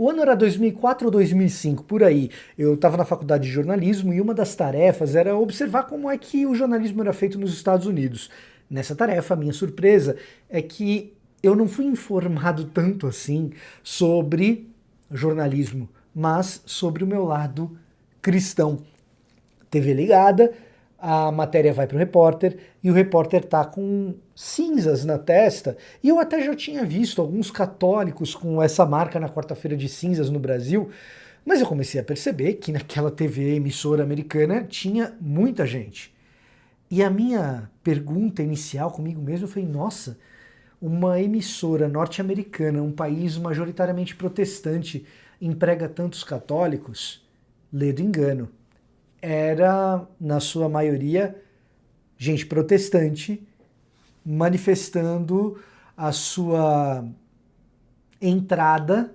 O ano era 2004 ou 2005, por aí. Eu estava na faculdade de jornalismo e uma das tarefas era observar como é que o jornalismo era feito nos Estados Unidos. Nessa tarefa, a minha surpresa é que eu não fui informado tanto assim sobre jornalismo, mas sobre o meu lado cristão. TV ligada, a matéria vai para o repórter e o repórter tá com cinzas na testa. E eu até já tinha visto alguns católicos com essa marca na quarta-feira de cinzas no Brasil, mas eu comecei a perceber que naquela TV emissora americana tinha muita gente. E a minha pergunta inicial comigo mesmo foi: nossa, uma emissora norte-americana, um país majoritariamente protestante, emprega tantos católicos? Ledo engano. Era, na sua maioria, gente protestante manifestando a sua entrada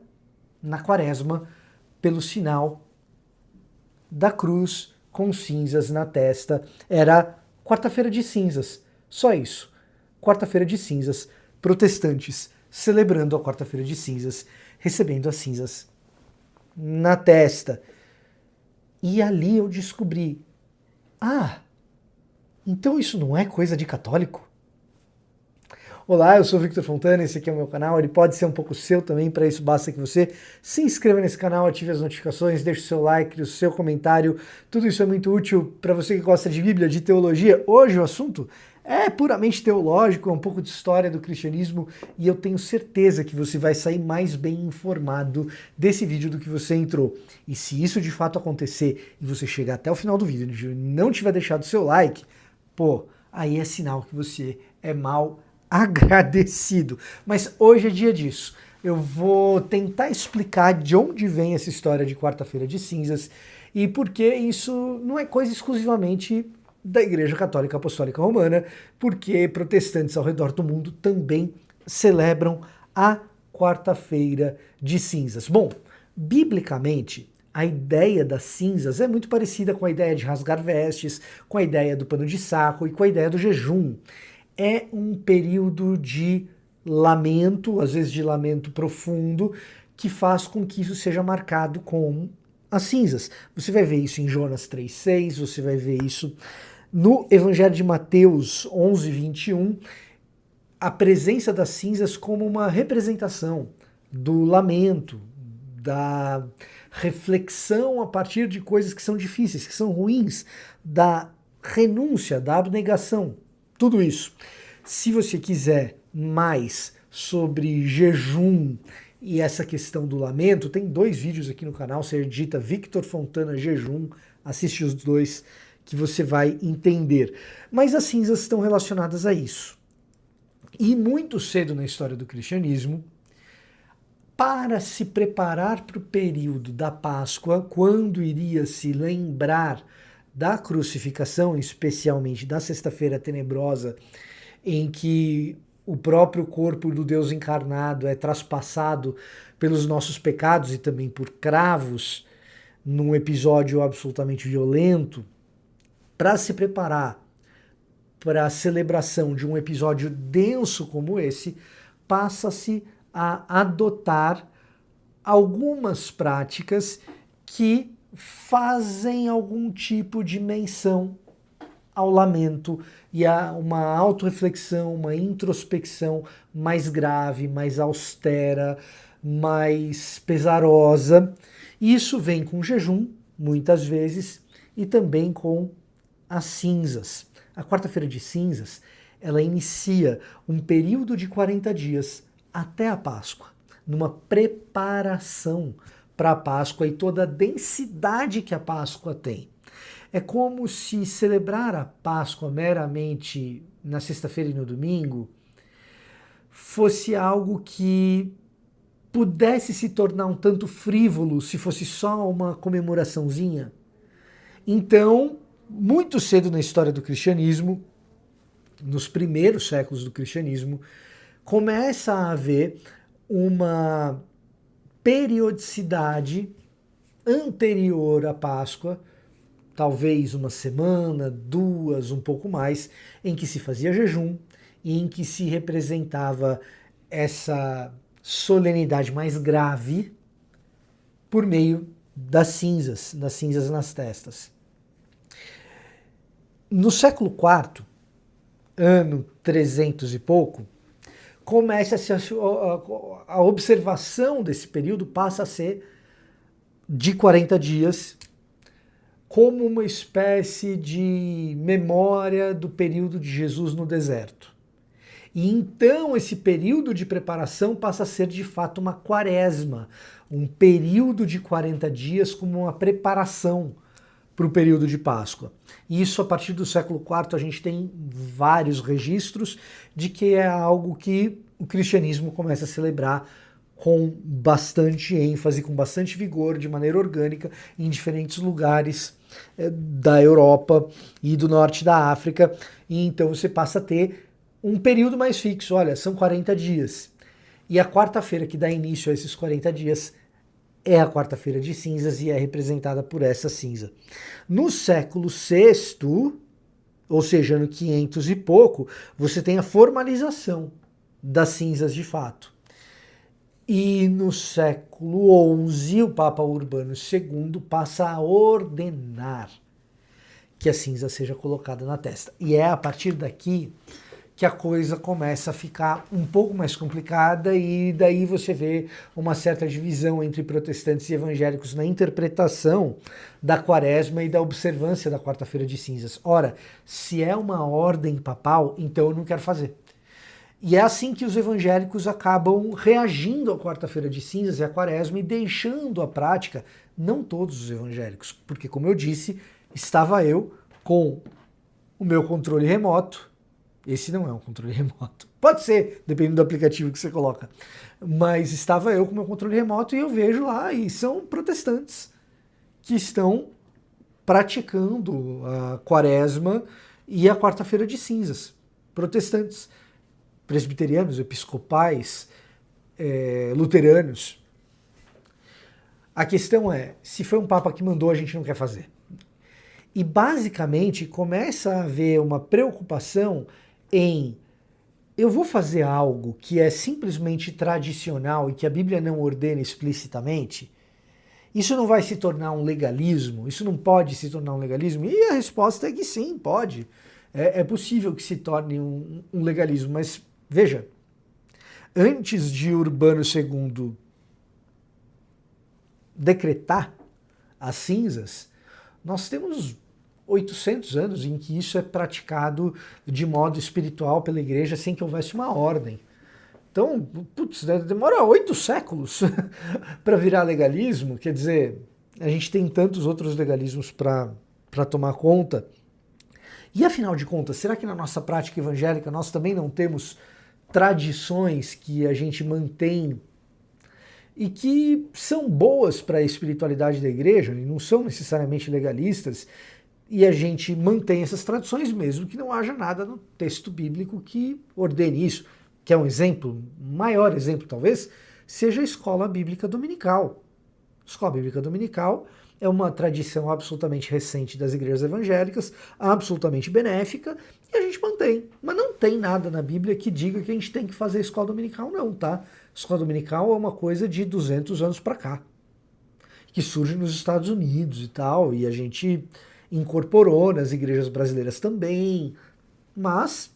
na quaresma pelo sinal da cruz com cinzas na testa. Era quarta-feira de cinzas, só isso. Quarta-feira de cinzas, protestantes celebrando a quarta-feira de cinzas, recebendo as cinzas na testa. E ali eu descobri, então isso não é coisa de católico? Olá, eu sou o Victor Fontana, esse aqui é o meu canal, ele pode ser um pouco seu também, para isso basta que você se inscreva nesse canal, ative as notificações, deixe o seu like, o seu comentário, tudo isso é muito útil para você que gosta de Bíblia, de teologia. Hoje o assunto é puramente teológico, é um pouco de história do cristianismo e eu tenho certeza que você vai sair mais bem informado desse vídeo do que você entrou. E se isso de fato acontecer e você chegar até o final do vídeo e não tiver deixado o seu like, aí é sinal que você é mal agradecido. Mas hoje é dia disso. Eu vou tentar explicar de onde vem essa história de quarta-feira de cinzas e por que isso não é coisa exclusivamente da Igreja Católica Apostólica Romana, porque protestantes ao redor do mundo também celebram a quarta-feira de cinzas. Bom, biblicamente, a ideia das cinzas é muito parecida com a ideia de rasgar vestes, com a ideia do pano de saco e com a ideia do jejum. É um período de lamento, às vezes de lamento profundo, que faz com que isso seja marcado com as cinzas. Você vai ver isso em Jonas 3,6, você vai ver isso no Evangelho de Mateus 11:21, a presença das cinzas como uma representação do lamento, da reflexão a partir de coisas que são difíceis, que são ruins, da renúncia, da abnegação. Tudo isso. Se você quiser mais sobre jejum e essa questão do lamento, tem 2 vídeos aqui no canal, você digita Victor Fontana Jejum, assiste os 2 que você vai entender. Mas as cinzas estão relacionadas a isso. E muito cedo na história do cristianismo, para se preparar para o período da Páscoa, quando iria se lembrar da crucificação, especialmente da Sexta-feira Tenebrosa, em que o próprio corpo do Deus encarnado é traspassado pelos nossos pecados e também por cravos, num episódio absolutamente violento, para se preparar para a celebração de um episódio denso como esse, passa-se a adotar algumas práticas que fazem algum tipo de menção ao lamento e a uma autorreflexão, uma introspecção mais grave, mais austera, mais pesarosa. Isso vem com jejum, muitas vezes, e também com as cinzas. A quarta-feira de cinzas, ela inicia um período de 40 dias até a Páscoa, numa preparação para a Páscoa e toda a densidade que a Páscoa tem. É como se celebrar a Páscoa meramente na sexta-feira e no domingo fosse algo que pudesse se tornar um tanto frívolo se fosse só uma comemoraçãozinha. Então, muito cedo na história do cristianismo, nos primeiros séculos do cristianismo, começa a haver uma periodicidade anterior à Páscoa, talvez uma semana, 2, um pouco mais, em que se fazia jejum e em que se representava essa solenidade mais grave por meio das cinzas nas testas. No século IV, ano 300 e pouco, começa-se a observação desse período passa a ser de 40 dias, como uma espécie de memória do período de Jesus no deserto. E então esse período de preparação passa a ser de fato uma quaresma, um período de 40 dias como uma preparação para o período de Páscoa. E isso a partir do século IV a gente tem vários registros de que é algo que o cristianismo começa a celebrar com bastante ênfase, com bastante vigor, de maneira orgânica, em diferentes lugares da Europa e do norte da África. E então você passa a ter um período mais fixo, olha, são 40 dias. E a quarta-feira que dá início a esses 40 dias é a quarta-feira de cinzas e é representada por essa cinza. No século VI, ou seja, no 500 e pouco, você tem a formalização das cinzas de fato. E no século XI, o Papa Urbano II passa a ordenar que a cinza seja colocada na testa. E é a partir daqui que a coisa começa a ficar um pouco mais complicada e daí você vê uma certa divisão entre protestantes e evangélicos na interpretação da quaresma e da observância da quarta-feira de cinzas. Ora, se é uma ordem papal, então eu não quero fazer. E é assim que os evangélicos acabam reagindo à quarta-feira de cinzas e à quaresma e deixando a prática, não todos os evangélicos, porque como eu disse, estava eu com o meu controle remoto. Esse não é um controle remoto. Pode ser, dependendo do aplicativo que você coloca. Mas estava eu com o meu controle remoto e eu vejo lá, e são protestantes que estão praticando a quaresma e a quarta-feira de cinzas. Protestantes, presbiterianos, episcopais, luteranos. A questão é, se foi um papa que mandou, a gente não quer fazer. E basicamente começa a haver uma preocupação em eu vou fazer algo que é simplesmente tradicional e que a Bíblia não ordena explicitamente? Isso não vai se tornar um legalismo? Isso não pode se tornar um legalismo? E a resposta é que sim, pode. É possível que se torne um legalismo, mas veja, antes de Urbano II decretar as cinzas, nós temos 800 anos em que isso é praticado de modo espiritual pela igreja sem que houvesse uma ordem. Então, putz, demora 8 séculos para virar legalismo, quer dizer, a gente tem tantos outros legalismos para tomar conta. E afinal de contas, será que na nossa prática evangélica nós também não temos tradições que a gente mantém e que são boas para a espiritualidade da igreja, e não são necessariamente legalistas, e a gente mantém essas tradições mesmo que não haja nada no texto bíblico que ordene isso, que é um exemplo, maior exemplo talvez, seja a escola bíblica dominical. A escola bíblica dominical é uma tradição absolutamente recente das igrejas evangélicas, absolutamente benéfica, e a gente mantém. Mas não tem nada na Bíblia que diga que a gente tem que fazer escola dominical, não, tá? Escola dominical é uma coisa de 200 anos para cá, que surge nos Estados Unidos e tal, e a gente incorporou nas igrejas brasileiras também, mas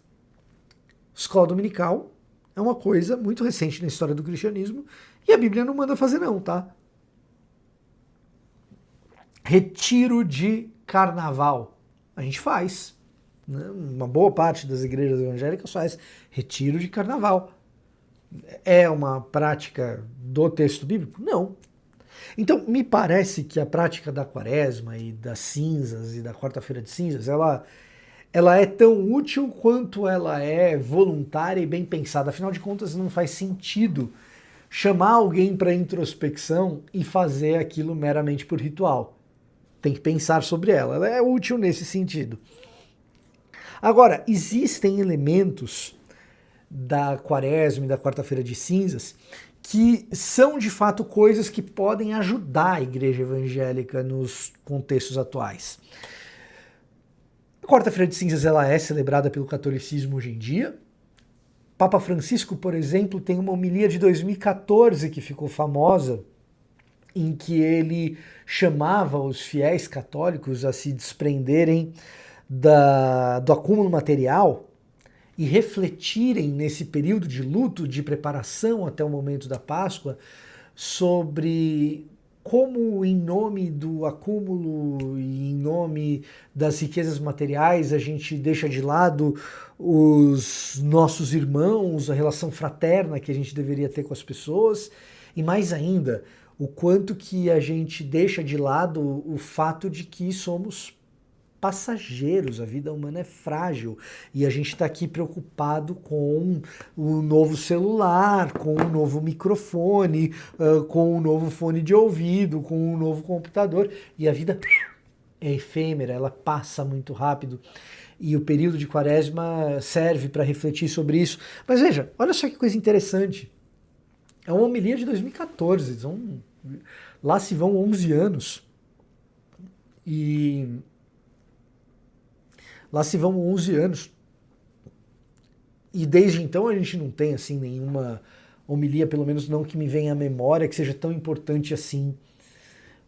escola dominical é uma coisa muito recente na história do cristianismo e a Bíblia não manda fazer não, tá? Retiro de carnaval, a gente faz, né? Uma boa parte das igrejas evangélicas faz retiro de carnaval. É uma prática do texto bíblico? Não. Então, me parece que a prática da quaresma e das cinzas e da quarta-feira de cinzas, ela é tão útil quanto ela é voluntária e bem pensada. Afinal de contas, não faz sentido chamar alguém para introspecção e fazer aquilo meramente por ritual. Tem que pensar sobre ela. Ela é útil nesse sentido. Agora, existem elementos da quaresma e da quarta-feira de cinzas que são de fato coisas que podem ajudar a igreja evangélica nos contextos atuais. A quarta-feira de cinzas ela é celebrada pelo catolicismo hoje em dia. Papa Francisco, por exemplo, tem uma homilia de 2014 que ficou famosa, em que ele chamava os fiéis católicos a se desprenderem do acúmulo material e refletirem nesse período de luto, de preparação até o momento da Páscoa, sobre como, em nome do acúmulo e em nome das riquezas materiais, a gente deixa de lado os nossos irmãos, a relação fraterna que a gente deveria ter com as pessoas, e mais ainda, o quanto que a gente deixa de lado o fato de que somos passageiros, a vida humana é frágil e a gente está aqui preocupado com o novo celular, com o novo microfone, com o novo fone de ouvido, com o novo computador, e a vida é efêmera, ela passa muito rápido. E o período de Quaresma serve para refletir sobre isso. Mas veja, olha só que coisa interessante. É uma homilia de 2014, lá se vão 11 anos. E lá se vão 11 anos. E desde então a gente não tem assim nenhuma homilia, pelo menos não que me venha à memória, que seja tão importante assim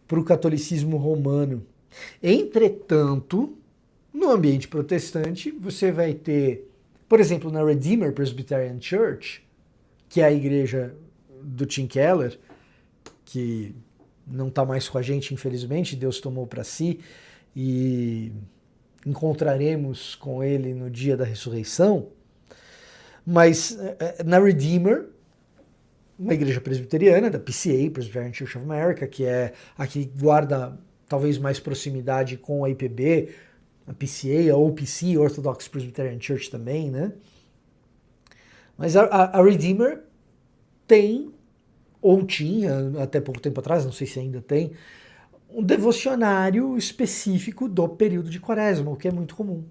para o catolicismo romano. Entretanto, no ambiente protestante, você vai ter, por exemplo, na Redeemer Presbyterian Church, que é a igreja do Tim Keller, que não está mais com a gente, infelizmente, Deus tomou para si, e encontraremos com ele no dia da ressurreição. Mas na Redeemer, uma igreja presbiteriana, da PCA, Presbyterian Church of America, que é a que guarda talvez mais proximidade com a IPB, a PCA, a OPC, Orthodox Presbyterian Church também, né? Mas a Redeemer tem, ou tinha até pouco tempo atrás, não sei se ainda tem, um devocionário específico do período de Quaresma, o que é muito comum.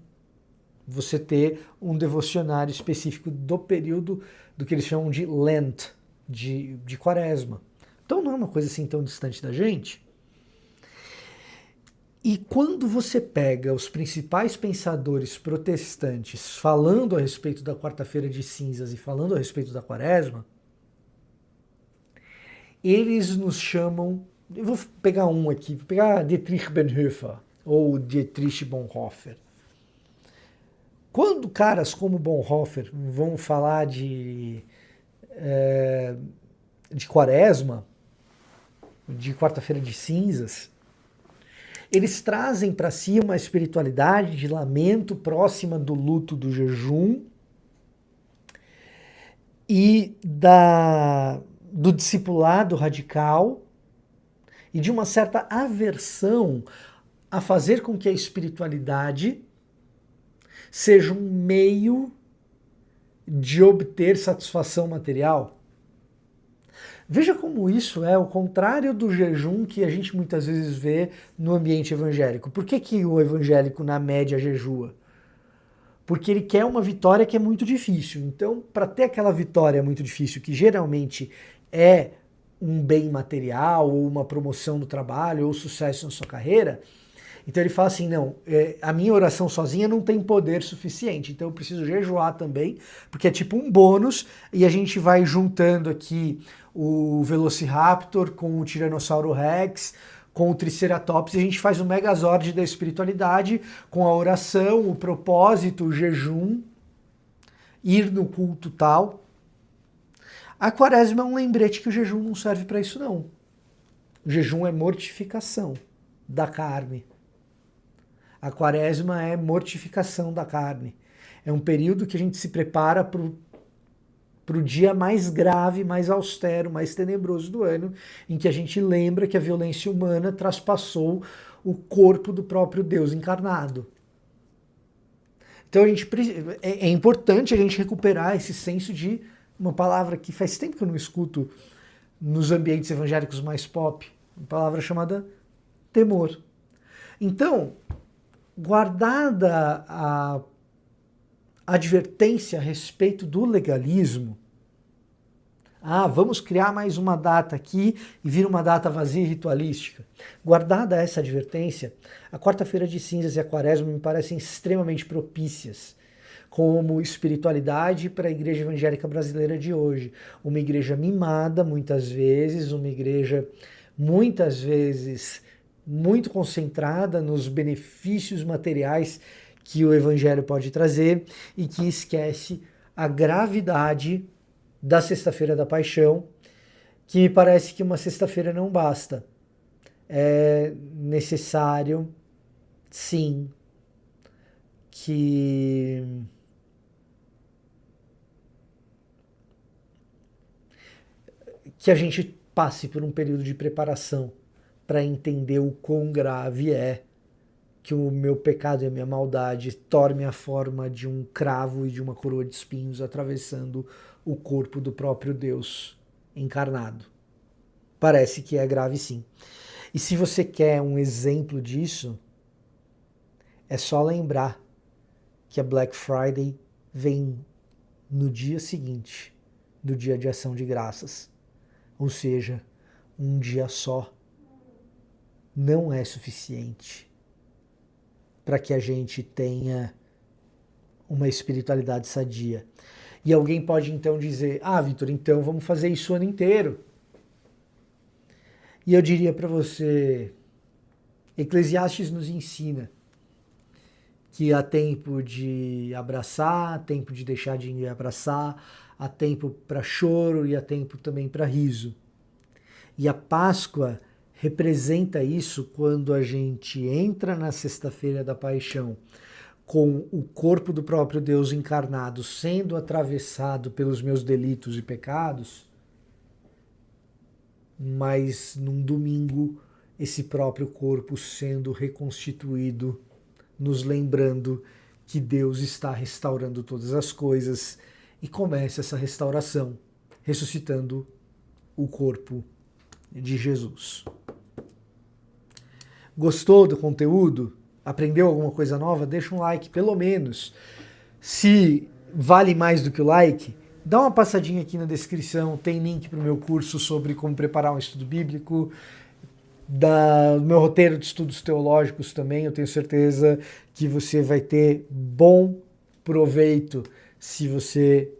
Você ter um devocionário específico do período do que eles chamam de Lent, de Quaresma. Então não é uma coisa assim tão distante da gente. E quando você pega os principais pensadores protestantes falando a respeito da quarta-feira de cinzas e falando a respeito da Quaresma, eles nos chamam, eu vou pegar um aqui, vou pegar Dietrich Bonhoeffer ou Dietrich Bonhoeffer. Quando caras como Bonhoeffer vão falar de Quaresma, de quarta-feira de cinzas, eles trazem para si uma espiritualidade de lamento próxima do luto, do jejum e do discipulado radical e de uma certa aversão a fazer com que a espiritualidade seja um meio de obter satisfação material. Veja como isso é o contrário do jejum que a gente muitas vezes vê no ambiente evangélico. Por que o evangélico, na média, jejua? Porque ele quer uma vitória que é muito difícil. Então, para ter aquela vitória muito difícil, que geralmente é um bem material, ou uma promoção no trabalho, ou sucesso na sua carreira, então ele fala assim, não, a minha oração sozinha não tem poder suficiente, então eu preciso jejuar também, porque é tipo um bônus, e a gente vai juntando aqui o Velociraptor com o Tiranossauro Rex, com o Triceratops, e a gente faz o Megazord da espiritualidade, com a oração, o propósito, o jejum, ir no culto tal. A Quaresma é um lembrete que o jejum não serve para isso não. O jejum é mortificação da carne. A Quaresma é mortificação da carne. É um período que a gente se prepara para o dia mais grave, mais austero, mais tenebroso do ano, em que a gente lembra que a violência humana traspassou o corpo do próprio Deus encarnado. Então é importante a gente recuperar esse senso de uma palavra que faz tempo que eu não escuto nos ambientes evangélicos mais pop, uma palavra chamada temor. Então, guardada a advertência a respeito do legalismo, vamos criar mais uma data aqui e vir uma data vazia e ritualística. Guardada essa advertência, a quarta-feira de cinzas e a Quaresma me parecem extremamente propícias como espiritualidade para a igreja evangélica brasileira de hoje. Uma igreja mimada, muitas vezes, uma igreja muitas vezes muito concentrada nos benefícios materiais que o Evangelho pode trazer e que esquece a gravidade da Sexta-feira da Paixão, que me parece que uma sexta-feira não basta. É necessário, sim, que a gente passe por um período de preparação para entender o quão grave é que o meu pecado e a minha maldade tornem a forma de um cravo e de uma coroa de espinhos atravessando o corpo do próprio Deus encarnado. Parece que é grave, sim. E se você quer um exemplo disso, é só lembrar que a Black Friday vem no dia seguinte do Dia de Ação de Graças. Ou seja, um dia só não é suficiente para que a gente tenha uma espiritualidade sadia. E alguém pode então dizer, Vitor, então vamos fazer isso o ano inteiro. E eu diria para você, Eclesiastes nos ensina que há tempo de abraçar, há tempo de deixar de abraçar, há tempo para choro e há tempo também para riso. E a Páscoa representa isso quando a gente entra na Sexta-feira da Paixão com o corpo do próprio Deus encarnado sendo atravessado pelos meus delitos e pecados, mas num domingo esse próprio corpo sendo reconstituído, nos lembrando que Deus está restaurando todas as coisas e começa essa restauração, ressuscitando o corpo de Jesus. Gostou do conteúdo? Aprendeu alguma coisa nova? Deixa um like, pelo menos. Se vale mais do que o like, dá uma passadinha aqui na descrição, tem link para o meu curso sobre como preparar um estudo bíblico, do meu roteiro de estudos teológicos também. Eu tenho certeza que você vai ter bom proveito se você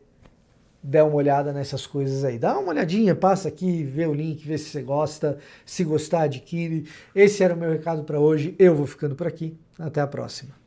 der uma olhada nessas coisas aí. Dá uma olhadinha, passa aqui, vê o link, vê se você gosta. Se gostar, adquire. Esse era o meu recado para hoje. Eu vou ficando por aqui. Até a próxima.